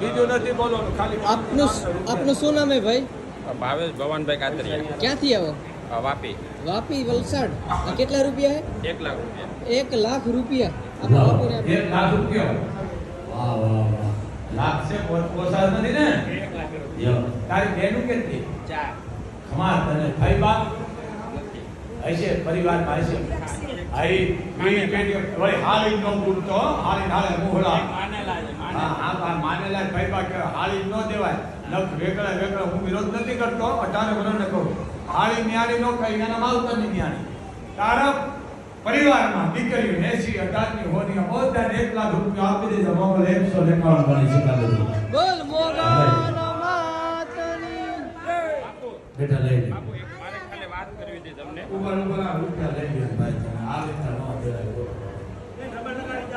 બીજું નથી બોલવાનું, ખાલી આપનું શું નામ હે ભાઈ? ભાવેશ ભવાનભાઈ કાતરિયા, ક્યાંથી આવો? વાપી. વાપી, વલસાડ. આ કેટલા રૂપિયા હે? 1 લાખ રૂપિયા. 1 લાખ રૂપિયા. આપણા બાપુને આપો. 1 લાખ રૂપિયા. વાહ વાહ વાહ. લાખ છે પોસાદ નથી ને? 1 લાખ રૂપિયા. યો તારી બેનું કેટલી? 4. ખમાર તને ભાઈ બાપ હશે, પરિવારમાં હશે. આઈ મી પેટી વળી હાલી નો પૂરતો, હાલી હાલે મોહલા. માનેલા છે, હા હા માનેલા ભાઈ બાપ હાલી ન દેવાય. નખ વેકળા વેકળા હું વિરોધ નથી કરતો, 18 વર્ષને કહું. હાળી ન્યારી નો કઈ એના માવતરની ન્યારી. તારા પરિવારમાં દીકરીઓ 80 18 ની હોની બધાને 1 લાખ રૂપિયા આપી દેજો. મોકલ 151 બની શકાય.